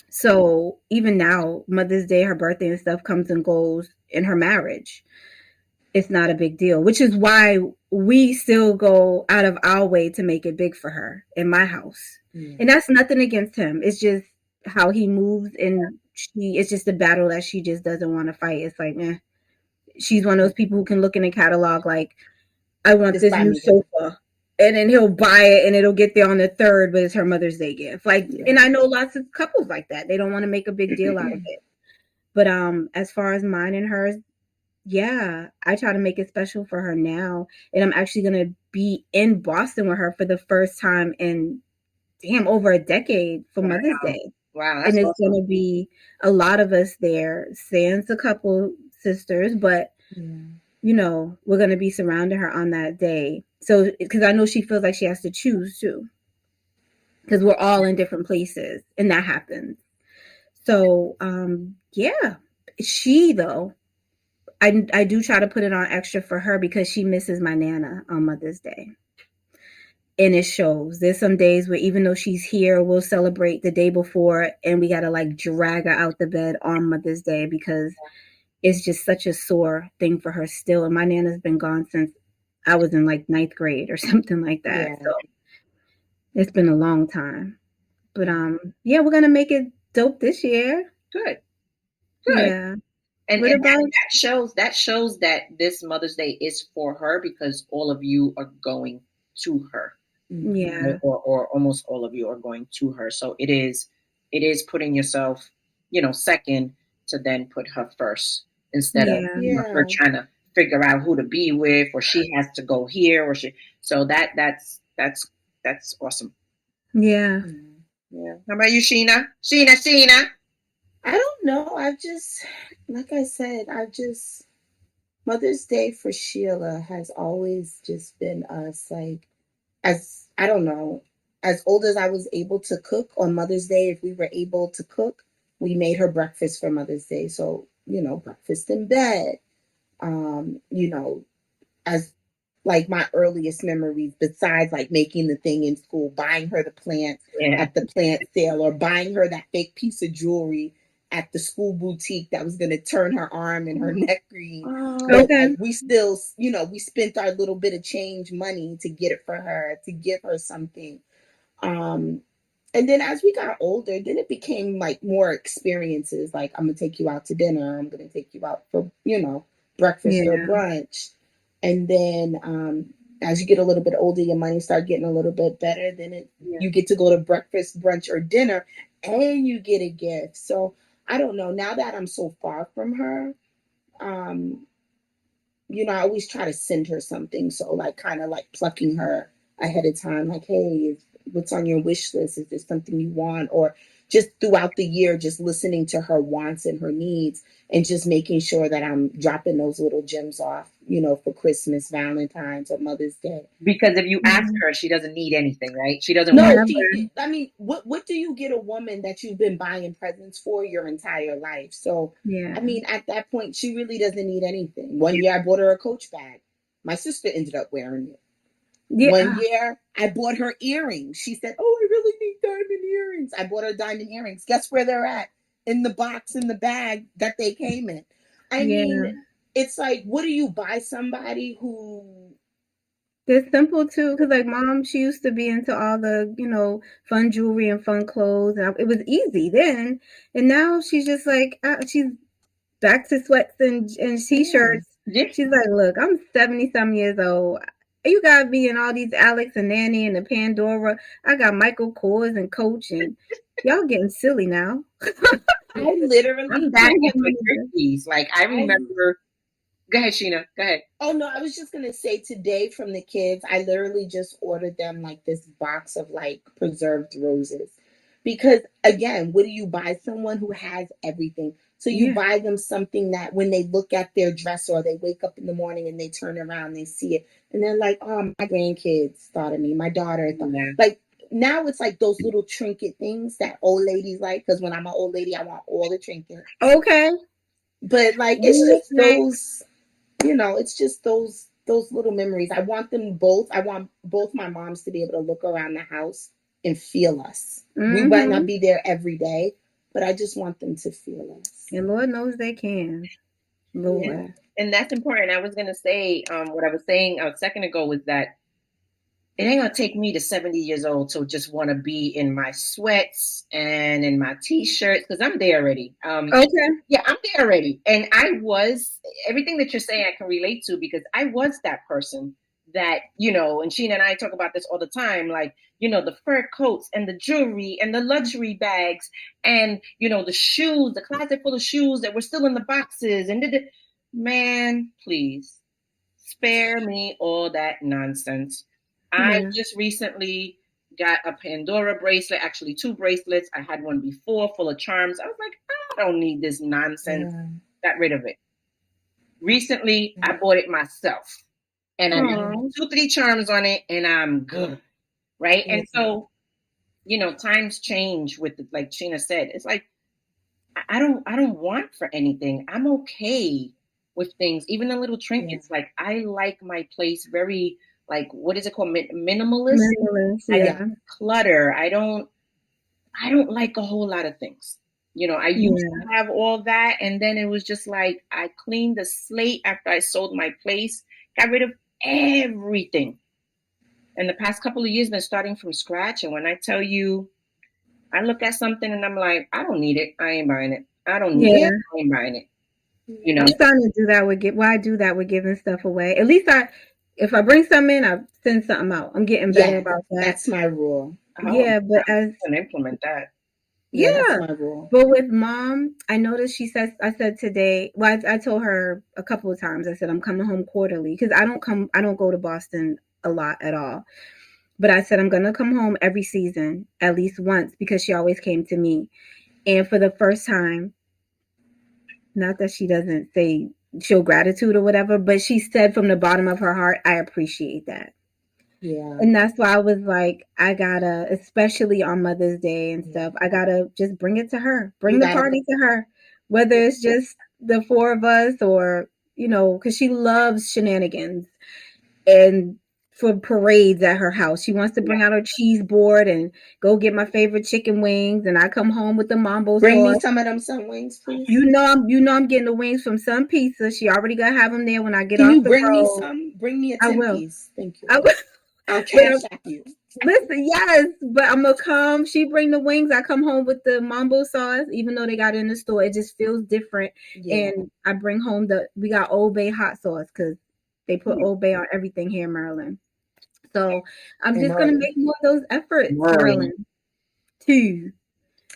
Speaker 3: So even now, Mother's Day, her birthday and stuff comes and goes in her marriage. It's not a big deal, which is why we still go out of our way to make it big for her in my house.
Speaker 1: Yeah.
Speaker 3: And that's nothing against him. It's just how he moves and it's just a battle that she just doesn't want to fight. It's like, she's one of those people who can look in a catalog like, I want
Speaker 1: Just
Speaker 3: this
Speaker 1: buy
Speaker 3: new
Speaker 1: me this.
Speaker 3: sofa. And then he'll buy it and it'll get there on the third, but it's her Mother's Day gift. Like, and
Speaker 1: Yeah.
Speaker 3: I know lots of couples like that. They don't want to make a big deal out of it. But as far as mine and hers, yeah, I try to make it special for her now. And I'm actually gonna be in Boston with her for the first time in over a decade for Mother's
Speaker 2: Wow.
Speaker 3: Day.
Speaker 2: Wow,
Speaker 3: And
Speaker 2: that's
Speaker 3: it's
Speaker 2: awesome.
Speaker 3: gonna be a lot of us there, sans a couple sisters, but
Speaker 1: Yeah.
Speaker 3: we're gonna be surrounding her on that day. So because I know she feels like she has to choose too, because we're all in different places, and that happens. So yeah, she though I do try to put it on extra for her because she misses my nana on Mother's Day. And it shows. There's some days where even though she's here, we'll celebrate the day before and we gotta like drag her out the bed on Mother's Day because it's just such a sore thing for her still. And my nana's been gone since I was in like ninth grade or something like that.
Speaker 1: Yeah.
Speaker 3: So it's been a long time. But
Speaker 1: Yeah.
Speaker 3: yeah, we're gonna make it dope this year.
Speaker 2: Good. Good.
Speaker 3: Yeah.
Speaker 2: And
Speaker 3: What
Speaker 2: that,
Speaker 3: about
Speaker 2: that shows that this Mother's Day is for her because all of you are going to her,
Speaker 1: Hmm.
Speaker 2: right?
Speaker 3: yeah,
Speaker 2: Or almost all of you are going to her. So it is putting yourself, second to then put her first instead of
Speaker 3: yeah,
Speaker 2: her
Speaker 1: Yeah.
Speaker 2: trying to figure out who to be with or she has to go here or she. So that's awesome.
Speaker 3: yeah,
Speaker 1: Yeah.
Speaker 2: Yeah. How about you, Sheena? Sheena.
Speaker 1: I don't know. Like I said, Mother's Day for Sheila has always just been us. Like, as I don't know, as old as I was able to cook on Mother's Day, if we were able to cook, we made her breakfast for Mother's Day. So, breakfast in bed. As like my earliest memories, besides like making the thing in school, buying her the plants
Speaker 2: Yeah.
Speaker 1: at the plant sale, or buying her that fake piece of jewelry at the school boutique that was going to turn her arm and her neck green. But
Speaker 3: okay,
Speaker 1: like we still, we spent our little bit of change money to get it for her, to give her something. Um, and then as we got older, then it became like more experiences. Like, I'm gonna take you out to dinner. I'm gonna take you out for breakfast or
Speaker 3: yeah,
Speaker 1: brunch. And then as you get a little bit older, your money start getting a little bit better. Then
Speaker 2: Yeah.
Speaker 1: you get to go to breakfast, brunch, or dinner, and you get a gift. So I don't know. Now that I'm so far from her, um, I always try to send her something. So like kind of like plucking her ahead of time, like, hey, what's on your wish list? Is this something you want? Or just throughout the year, just listening to her wants and her needs and just making sure that I'm dropping those little gems off, for Christmas, Valentine's, or Mother's Day.
Speaker 2: Because if you ask
Speaker 3: Mhm.
Speaker 2: her, she doesn't need anything, right? She doesn't want.
Speaker 1: No,
Speaker 3: Never.
Speaker 1: I mean, what do you get a woman that you've been buying presents for your entire life? So, I
Speaker 3: Yeah.
Speaker 1: mean, at that point, she really doesn't need anything. One year, I bought her a Coach bag. My sister ended up wearing it.
Speaker 3: Yeah.
Speaker 1: One year, I bought her earrings. She said, "Oh, I really need diamond earrings." I bought her diamond earrings. Guess where they're at? In the box, in the bag that they came in. I mean,
Speaker 3: Yeah.
Speaker 1: it's like, what do you buy somebody who?
Speaker 3: They're simple too, because like mom, she used to be into all the, fun jewelry and fun clothes. And it was easy then. And now she's just like, she's back to sweats and
Speaker 1: Yeah,
Speaker 3: t-shirts.
Speaker 2: Yeah.
Speaker 3: She's like, look, I'm 70 some years old. You got me in all these Alex and Nanny and the Pandora. I got Michael Kors and Coach, and y'all getting silly now.
Speaker 1: I literally
Speaker 2: I'm that
Speaker 3: Bring
Speaker 1: do.
Speaker 3: your
Speaker 2: into
Speaker 3: money back.
Speaker 2: cookies. Like I
Speaker 1: I
Speaker 2: remember. Go ahead, Sheena. Go ahead.
Speaker 1: Oh no, I was just gonna say today from the kids, I literally just ordered them like this box of like preserved roses. Because again, what do you buy? Someone who has everything. So you
Speaker 3: Yeah.
Speaker 1: buy them something that when they look at their dress or they wake up in the morning and they turn around, they see it, and they're like, oh, my grandkids thought of me, my daughter thought,
Speaker 2: Yeah.
Speaker 1: like, now it's like those little trinket things that old ladies like, because when I'm an old lady, I want all the trinkets.
Speaker 3: Okay.
Speaker 1: But like it's just
Speaker 2: Knickknacks.
Speaker 1: it's just those little memories. I want them both. I want both my moms to be able to look around the house and feel us. We might not
Speaker 3: Mm-hmm.
Speaker 1: be there every day, but I just want them to feel us.
Speaker 3: And Lord knows they can.
Speaker 2: And,
Speaker 3: Lord.
Speaker 1: Yeah.
Speaker 2: and that's important. I was gonna say, what I was saying a second ago was that it ain't gonna take me to 70 years old to just want to be in my sweats and in my t-shirts because I'm there already.
Speaker 3: Okay.
Speaker 2: Yeah, I'm there already. And I was everything that you're saying I can relate to because I was that person that, and Sheena and I talk about this all the time, like, the fur coats and the jewelry and the luxury bags and, the shoes, the closet full of shoes that were still in the boxes and man, please spare me all that nonsense. I
Speaker 3: Yeah.
Speaker 2: just recently got a Pandora bracelet, actually two bracelets. I had one before full of charms. I was like, I don't need this nonsense.
Speaker 1: Yeah.
Speaker 2: Got rid of it. Recently, I bought it myself and I got
Speaker 1: Yeah.
Speaker 3: Oh.
Speaker 2: two, three charms on it and I'm good. Right.
Speaker 1: Yeah.
Speaker 2: And so, times change with like Sheena said. It's like I don't want for anything. I'm okay with things, even the little
Speaker 1: Yeah.
Speaker 2: trinkets. Like I like my place very like what is it called minimalist.
Speaker 3: Minimalist.
Speaker 2: I don't
Speaker 1: Yeah.
Speaker 3: Yeah.
Speaker 2: clutter. I don't like a whole lot of things. I used
Speaker 3: Yeah.
Speaker 2: to have all that and then it was just like I cleaned the slate after I sold my place, got rid of everything. And the past couple of years been starting from scratch and when I tell you I look at something and I'm like, I don't need it. I ain't buying it. I don't need it.
Speaker 1: Yeah.
Speaker 3: Yeah.
Speaker 2: I ain't buying it. You
Speaker 1: Yeah.
Speaker 2: know?
Speaker 3: I'm starting to do that with get. Well, I do that with giving stuff away. At least if I bring something in, I send something out. I'm getting better
Speaker 1: Yeah.
Speaker 3: about that.
Speaker 1: That's my rule.
Speaker 2: Oh,
Speaker 3: Yeah, but
Speaker 2: I'm
Speaker 3: as
Speaker 2: gonna implement that.
Speaker 1: Yeah, that's
Speaker 3: yeah,
Speaker 1: my rule.
Speaker 3: but with mom, I noticed she says I said today. Well, I told her a couple of times. I said I'm coming home quarterly because I don't come. I don't go to Boston a lot at all. But I said I'm gonna come home every season at least once because she always came to me. And for the first time, not that she doesn't say show gratitude or whatever, but she said from the bottom of her heart, I appreciate that.
Speaker 1: Yeah.
Speaker 3: And that's why I was like, I gotta, especially on Mother's Day and
Speaker 1: Yeah.
Speaker 3: stuff, I gotta just bring it to her,
Speaker 1: You
Speaker 3: bring the
Speaker 1: gotta.
Speaker 3: party to her, whether
Speaker 1: Yeah.
Speaker 3: it's just the four of us or, because she loves shenanigans and for parades at her house. She wants to
Speaker 2: Yeah.
Speaker 3: bring out her cheese board and go get my favorite chicken wings, and I come home with the mambo
Speaker 1: Bring me
Speaker 3: sauce.
Speaker 1: some of them sun wings, please.
Speaker 3: You know I'm getting the wings from Sun Pizza. She already gonna have them there when I get
Speaker 1: Can
Speaker 3: off
Speaker 1: you
Speaker 3: the
Speaker 1: bring me
Speaker 3: road.
Speaker 1: some? Bring me a
Speaker 3: I
Speaker 1: 10
Speaker 3: will.
Speaker 1: piece. Thank you.
Speaker 3: I will.
Speaker 1: I'll
Speaker 3: But
Speaker 1: cash app you.
Speaker 3: listen, yes, but I'm gonna come. She bring the wings. I come home with the mambo sauce, even though they got it in the store. It just feels different.
Speaker 1: Yeah.
Speaker 3: And I bring home we got Old Bay hot sauce because they put
Speaker 2: Hmm.
Speaker 3: Old Bay on everything here in Maryland. So I'm
Speaker 1: I
Speaker 3: just
Speaker 1: know
Speaker 3: gonna
Speaker 1: it.
Speaker 3: make more of those efforts,
Speaker 2: Worry.
Speaker 3: Marilyn, too.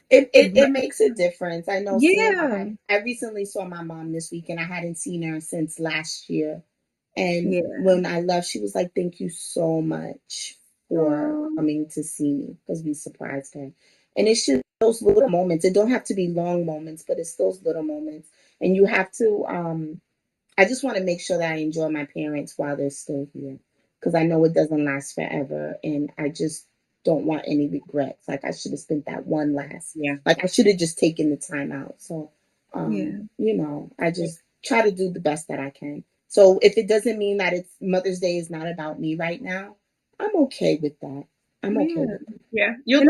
Speaker 1: It makes a difference. I know seeing
Speaker 3: Yeah,
Speaker 1: I recently saw my mom this week and I hadn't seen her since last year. And
Speaker 3: yeah.
Speaker 1: when I left, she was like, "Thank you so much for
Speaker 3: Oh,
Speaker 1: coming to see me because we surprised her." And it's just those little moments. It don't have to be long moments, but it's those little moments. And you have to I just want to make sure that I enjoy my parents while they're still here because I know it doesn't last forever. And I just don't want any regrets. Like I should have spent that one last,
Speaker 2: Yeah.
Speaker 1: like I should have just taken the time out. So,
Speaker 3: yeah,
Speaker 1: I just try to do the best that I can. So if it doesn't mean that it's Mother's Day is not about me right now, I'm okay with that. I'm okay
Speaker 3: yeah.
Speaker 1: with that.
Speaker 2: Yeah.
Speaker 3: And
Speaker 1: I'm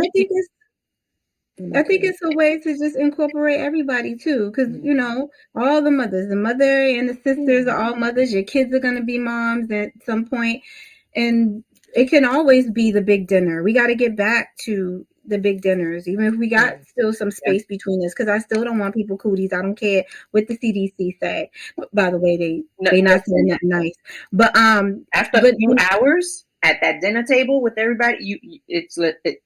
Speaker 3: I
Speaker 1: okay
Speaker 3: think
Speaker 1: with
Speaker 3: it's a way to just incorporate everybody too, because
Speaker 1: that.
Speaker 3: all the mothers, the mother and the
Speaker 1: Yeah.
Speaker 3: sisters are all mothers. Your kids are gonna be moms at some point, and it can always be the big dinner. We got to get back to the big dinners, even if we
Speaker 1: Yeah.
Speaker 3: got still some
Speaker 2: Yeah.
Speaker 3: space between us. Because I still don't want people cooties. I don't care what the CDC say. By the way,
Speaker 2: No,
Speaker 3: they not saying
Speaker 2: listen,
Speaker 3: that nice, but
Speaker 2: after a
Speaker 3: but
Speaker 2: few hours at that dinner table with everybody, it's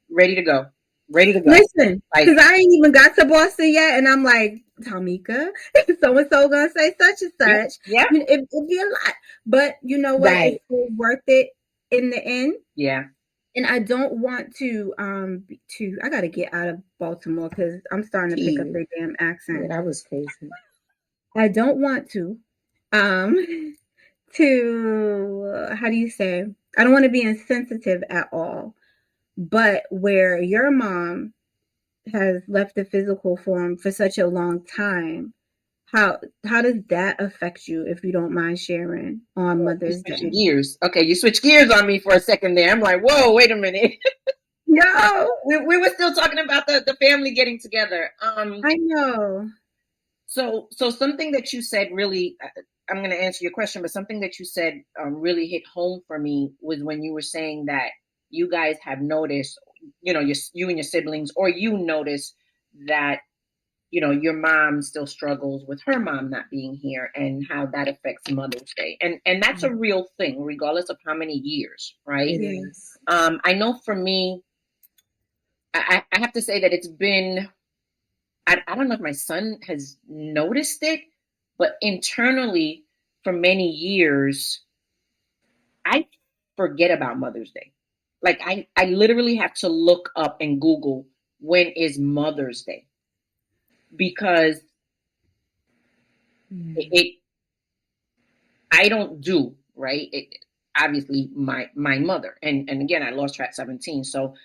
Speaker 2: ready to go. Ready to go.
Speaker 3: listen,
Speaker 2: Like,
Speaker 3: because I ain't even got to Boston yet, and I'm like, Tamika, so and so gonna say such and
Speaker 2: yeah,
Speaker 3: such.
Speaker 2: yeah,
Speaker 3: It'd be a lot, but you know what? It's
Speaker 1: Right.
Speaker 3: still worth it in the end.
Speaker 2: yeah.
Speaker 3: And I don't want to I got to get out of Baltimore because I'm starting to pick up
Speaker 1: Gee.
Speaker 3: their damn
Speaker 1: Yeah,
Speaker 3: accent.
Speaker 1: that was crazy.
Speaker 3: I don't want um to how do you say? I don't want to be insensitive at all. But where your mom has left the physical form for such a long time, how does that affect you if you don't mind sharing on
Speaker 2: Oh, you
Speaker 3: Mother's
Speaker 2: switching
Speaker 3: Day?
Speaker 2: gears. Okay, you switched gears on me for a second there. I'm like, whoa, wait a minute.
Speaker 3: No,
Speaker 2: We were still talking about the family getting together.
Speaker 3: I know.
Speaker 2: So something that you said really, I'm going to answer your question, but something that you said really hit home for me was when you were saying that you guys have noticed, you and your siblings, or you notice that, your mom still struggles with her mom not being here and how that affects Mother's Day. And that's a real thing, regardless of how many years, right?
Speaker 1: It
Speaker 3: Yeah,
Speaker 1: is.
Speaker 2: I know for me, I have to say that it's been, I don't know if my son has noticed it, but internally, for many years, I forget about Mother's Day. Like I literally have to look up and Google when is Mother's Day because it,
Speaker 1: Mm.
Speaker 2: it I don't do right. Obviously, my mother, and again, I lost her at 17, so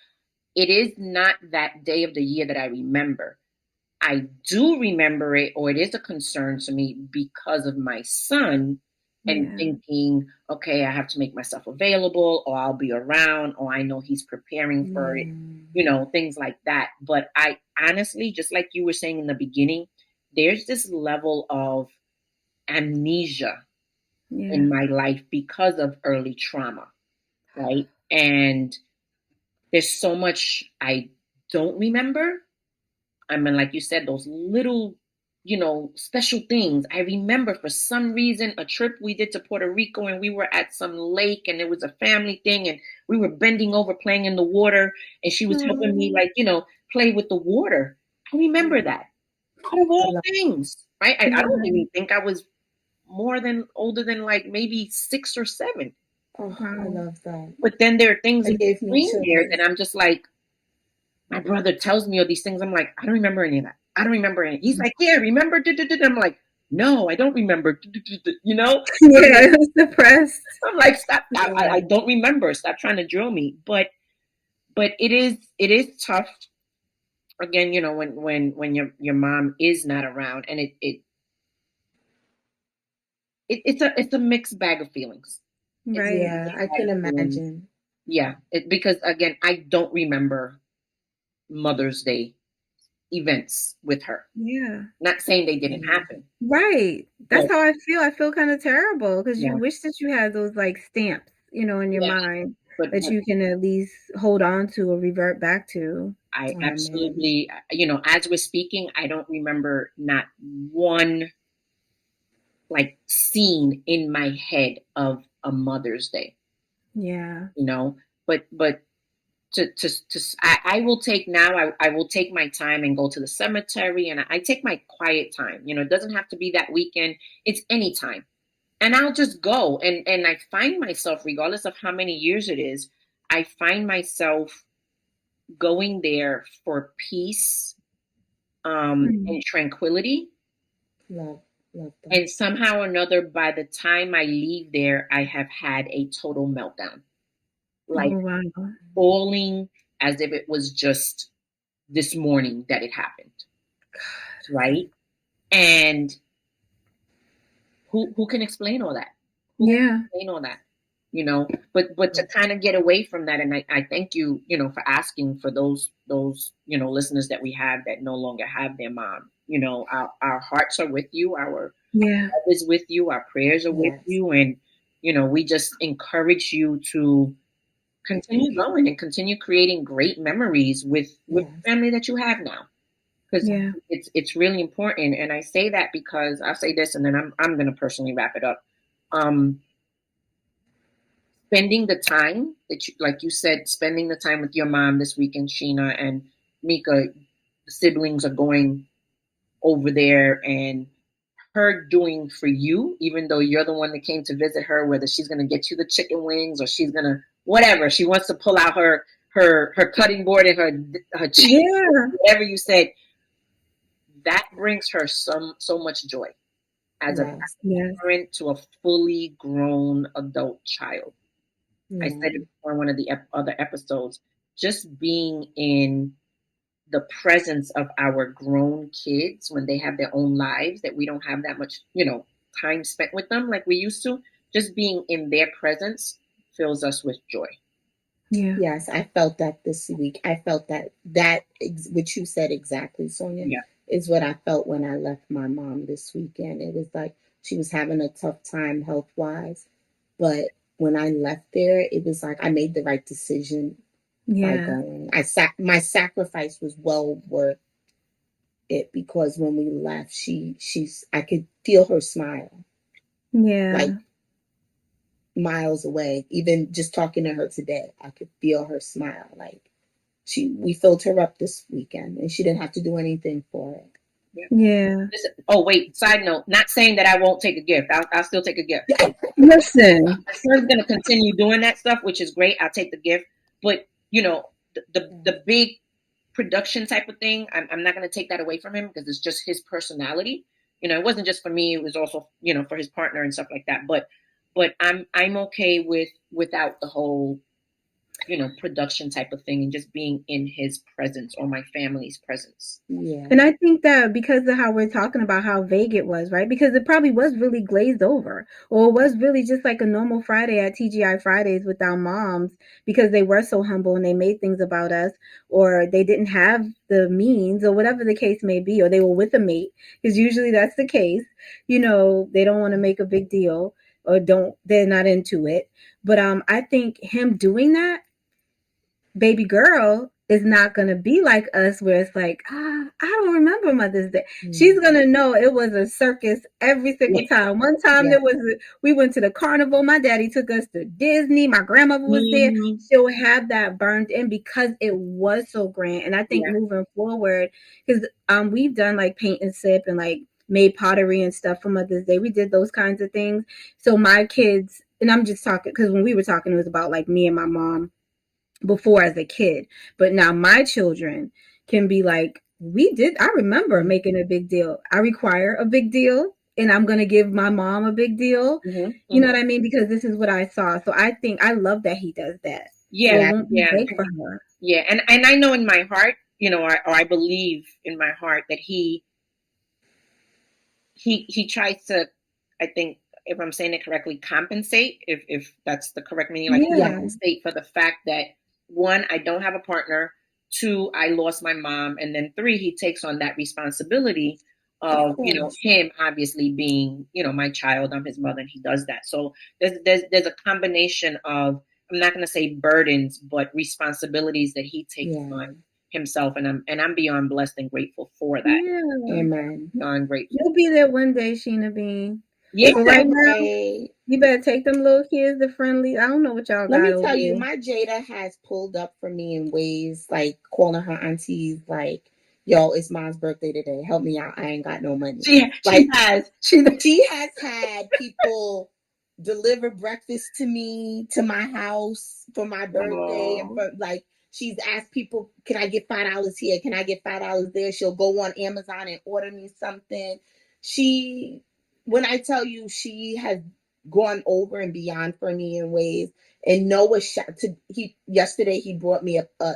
Speaker 2: it is not that day of the year that I remember. I do remember it, or it is a concern to me because of my son and
Speaker 3: yeah,
Speaker 2: thinking, okay, I have to make myself available, or I'll be around, or I know he's preparing for it,
Speaker 1: Mm.
Speaker 2: things like that. But I honestly, just like you were saying in the beginning, there's this level of amnesia
Speaker 3: yeah,
Speaker 2: in my life because of early trauma, right? And there's so much I don't remember. I mean, like you said, those little, special things. I remember for some reason a trip we did to Puerto Rico and we were at some lake and it was a family thing and we were bending over playing in the water and she was helping me,
Speaker 3: oh,
Speaker 2: like, play with the water. I remember
Speaker 1: Mm.
Speaker 2: that. Out of
Speaker 1: I
Speaker 2: all
Speaker 1: love.
Speaker 2: things, right? I don't
Speaker 3: yeah,
Speaker 2: even think I was older than like maybe 6 or 7.
Speaker 1: Oh, I
Speaker 3: wow,
Speaker 1: love that.
Speaker 2: But then there are things
Speaker 1: It
Speaker 2: in
Speaker 1: gave me
Speaker 2: between there that
Speaker 1: chills.
Speaker 2: I'm just like, my brother tells me all these things. I'm like, I don't remember any of that. I don't remember any. He's like, yeah, remember? I'm like, no, I don't remember. I'm
Speaker 3: yeah.
Speaker 2: like,
Speaker 3: I was depressed.
Speaker 2: stop. I
Speaker 1: Yeah.
Speaker 2: don't remember. Stop trying to drill me. But it is tough. Again, when your mom is not around, and it's a mixed bag of feelings. It's a
Speaker 3: Right.
Speaker 1: Yeah,
Speaker 2: mixed
Speaker 1: I
Speaker 2: bag
Speaker 1: can
Speaker 2: of feelings.
Speaker 1: imagine.
Speaker 2: Yeah, because again, I don't remember Mother's Day events with her.
Speaker 3: Yeah.
Speaker 2: Not saying they didn't
Speaker 1: Yeah.
Speaker 2: happen,
Speaker 3: Right. That's
Speaker 2: but
Speaker 3: how I feel. I feel kind of terrible because you
Speaker 2: yeah,
Speaker 3: wish that you had those like stamps, in your
Speaker 2: yeah.
Speaker 3: mind that
Speaker 2: But
Speaker 3: you can at least hold on to or revert back to.
Speaker 2: I
Speaker 1: Oh man.
Speaker 2: absolutely, as we're speaking, I don't remember not one like scene in my head of a Mother's Day.
Speaker 3: Yeah.
Speaker 2: you know. But I will take now. I will take my time and go to the cemetery, and I take my quiet time. You know, it doesn't have to be that weekend. It's any time, and I'll just go. And I find myself, regardless of how many years it is, I find myself going there for peace,
Speaker 3: Mm.
Speaker 2: and tranquility.
Speaker 1: Love, love that.
Speaker 2: And somehow or another, by the time I leave there, I have had a total meltdown, like
Speaker 3: Oh wow.
Speaker 2: falling as if it was just this morning that it happened, right? And who can explain all that? Who can
Speaker 3: Yeah.
Speaker 2: explain all that? You know, but to kind of get away from that, and I thank you, you know, for asking for those listeners that we have that no longer have their mom. You know, our hearts are with you, our
Speaker 3: Yeah.
Speaker 2: love is with you, our prayers are with
Speaker 1: Yes,
Speaker 2: you, and we just encourage you to continue going and continue creating great memories with
Speaker 1: yes,
Speaker 2: the family that you have now, because
Speaker 3: Yeah.
Speaker 2: it's really important. And I say that because I'll say this, and then I'm going to personally wrap it up. Um, Spending the time that you, like you said, spending the time with your mom this weekend, Sheena and Mika, the siblings are going over there, and her doing for you, even though you're the one that came to visit her, whether she's going to get you the chicken wings or she's going to whatever she wants to pull out her cutting board and her cheese,
Speaker 3: Yeah.
Speaker 2: whatever you said, that brings her so much joy as a
Speaker 1: yes,
Speaker 3: Yes.
Speaker 2: parent to a fully grown adult child. I said it
Speaker 1: yeah,
Speaker 2: before in one of the other episodes. Just being in the presence of our grown kids when they have their own lives, that we don't have that much, time spent with them like we used to. Just being in their presence fills us with joy.
Speaker 3: Yeah.
Speaker 1: yes. I felt that this week. I felt what you said exactly, Sonia,
Speaker 2: Yeah.
Speaker 1: is what I felt when I left my mom this weekend. It was like she was having a tough time health wise, but when I left there, it was like I made the right decision by
Speaker 3: Yeah.
Speaker 1: going. My sacrifice was well worth it because when we left, I could feel her smile like
Speaker 3: Yeah.
Speaker 1: miles away. Even just talking to her today, I could feel her smile. Like we filled her up this weekend, and she didn't have to do anything for it.
Speaker 2: Yeah.
Speaker 3: Yeah.
Speaker 2: Listen, oh wait, side note, not saying that I won't take a gift. I'll still take a gift.
Speaker 1: Yeah,
Speaker 3: Listen.
Speaker 2: My son's gonna continue doing that stuff, which is great. I'll take the gift. But the big production type of thing, I'm not gonna take that away from him because it's just his personality. It wasn't just for me, it was also, for his partner and stuff like that. But I'm okay without the whole, production type of thing, and just being in his presence or my family's presence.
Speaker 1: yeah,
Speaker 3: And I think that because of how we're talking about how vague it was, right? Because it probably was really glazed over, or it was really just like a normal Friday at TGI Fridays with our moms because they were so humble and they made things about us, or they didn't have the means, or whatever the case may be, or they were with a mate, because usually that's the case. They don't want to make a big deal or they're not into it. But I think him doing that, baby girl is not going to be like us where it's like, I don't remember Mother's Day. She's
Speaker 1: mm,
Speaker 3: going to know it was a circus every single
Speaker 2: Yeah.
Speaker 3: time. One time
Speaker 1: yeah,
Speaker 3: we went to the carnival. My daddy took us to Disney. My grandmother was there.
Speaker 2: Mhm.
Speaker 3: She'll have that burned in because it was so grand. And I think
Speaker 2: Yeah.
Speaker 3: moving forward, because we've done like paint and sip and like made pottery and stuff for Mother's Day. We did those kinds of things. So my kids, and I'm just talking because when we were talking, it was about like me and my mom before as a kid. But now my children can be like, I remember making a big deal. I require a big deal and I'm going to give my mom a big deal.
Speaker 2: Mhm.
Speaker 3: You know
Speaker 2: Mhm.
Speaker 3: what I mean? Because this is what I saw. So I love that he does that. So it
Speaker 2: Yeah.
Speaker 1: yeah,
Speaker 3: won't be
Speaker 2: Yeah.
Speaker 3: big for her.
Speaker 2: Yeah. And I know in my heart, or I believe in my heart that he tries to, I think, if I'm saying it correctly, compensate, if that's the correct meaning, like
Speaker 3: Yeah.
Speaker 1: yes,
Speaker 2: compensate for the fact that, one, I don't have a partner, two, I lost my mom, and then three, he takes on that responsibility
Speaker 1: of
Speaker 2: of,
Speaker 1: course,
Speaker 2: him obviously being, my child. I'm his mother, and he does that. So there's a combination of, I'm not going to say burdens, but responsibilities that he takes
Speaker 1: yeah,
Speaker 2: on himself, and I'm beyond blessed and grateful for that.
Speaker 3: Yeah.
Speaker 1: amen.
Speaker 2: Beyond grateful.
Speaker 3: You'll be there one day, Sheena Bean.
Speaker 2: Yeah.
Speaker 1: It's
Speaker 3: So
Speaker 1: all
Speaker 3: right now,
Speaker 1: right.
Speaker 3: you better take them little kids to friendly. I don't know what y'all
Speaker 1: Let
Speaker 3: got
Speaker 1: me
Speaker 3: over
Speaker 1: tell you,
Speaker 3: there.
Speaker 1: my Jada has pulled up for me in ways like calling her aunties like, yo, it's mom's birthday today. Help me out. I ain't got no money.
Speaker 2: She
Speaker 1: Like
Speaker 2: has.
Speaker 1: she has had people deliver breakfast to me to my house for my birthday and
Speaker 2: Oh.
Speaker 1: for like she's asked people, can I get $5 here? Can I get $5 there? She'll go on Amazon and order me something. She when I tell you she has gone over and beyond for me in ways. And Noah shot to he yesterday he brought me a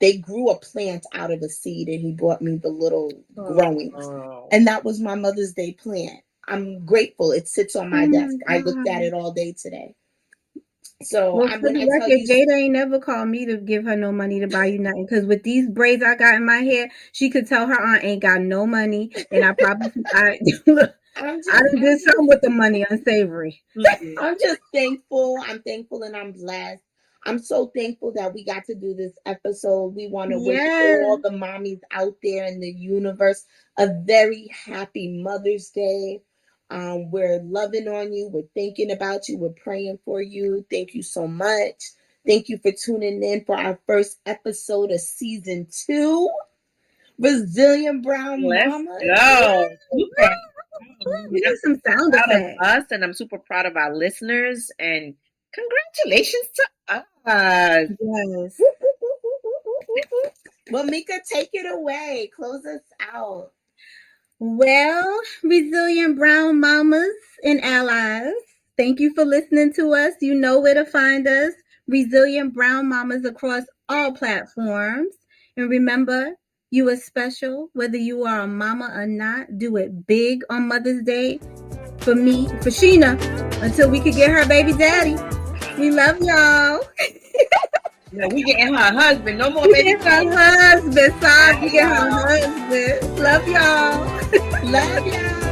Speaker 1: they grew a plant out of a seed and he brought me the little growings.
Speaker 2: Oh.
Speaker 1: And that was my Mother's Day plant. I'm grateful. It sits on
Speaker 3: Oh
Speaker 1: my
Speaker 3: my
Speaker 1: desk. I looked at
Speaker 3: God.
Speaker 1: it all day today. So
Speaker 3: Well,
Speaker 1: I'm
Speaker 3: for
Speaker 1: when
Speaker 3: the
Speaker 1: I tell
Speaker 3: record,
Speaker 1: you
Speaker 3: Jada ain't never called me to give her no money to buy you nothing. Because with these braids I got in my hair, she could tell her aunt ain't got no money. And I probably, look,
Speaker 1: I'm
Speaker 3: I
Speaker 1: just
Speaker 3: done
Speaker 1: I'm
Speaker 3: did something
Speaker 1: just
Speaker 3: with the money unsavory.
Speaker 2: Mm-mm.
Speaker 1: I'm just thankful. I'm thankful and I'm blessed. I'm so thankful that we got to do this episode. We want to wish all
Speaker 3: Yes.
Speaker 1: the mommies out there in the universe a very happy Mother's Day. We're loving on you. We're thinking about you. We're praying for you. Thank you so much. Thank you for tuning in for our first episode of season 2, Brazilian Brown
Speaker 2: Let's
Speaker 1: Mama.
Speaker 2: go. Super.
Speaker 3: We
Speaker 2: I'm
Speaker 3: need some
Speaker 2: super
Speaker 3: sound
Speaker 2: proud of
Speaker 3: effects.
Speaker 2: us and I'm super proud of our listeners. And congratulations to us.
Speaker 3: Yes.
Speaker 1: Well, Mika, take it away. Close us out.
Speaker 3: Well, resilient brown mamas and allies, thank you for listening to us. You know where to find us. Resilient brown mamas across all platforms. And remember, you are special, whether you are a mama or not. Do it big on Mother's Day for me, for Sheena, until we could get her baby daddy. We love y'all.
Speaker 2: No, we getting her husband. No more
Speaker 3: We
Speaker 2: baby
Speaker 3: get her
Speaker 2: daddy.
Speaker 3: husband. Sorry, we
Speaker 2: Bye,
Speaker 3: get her
Speaker 2: y'all.
Speaker 3: husband. Love y'all.
Speaker 1: Love y'all.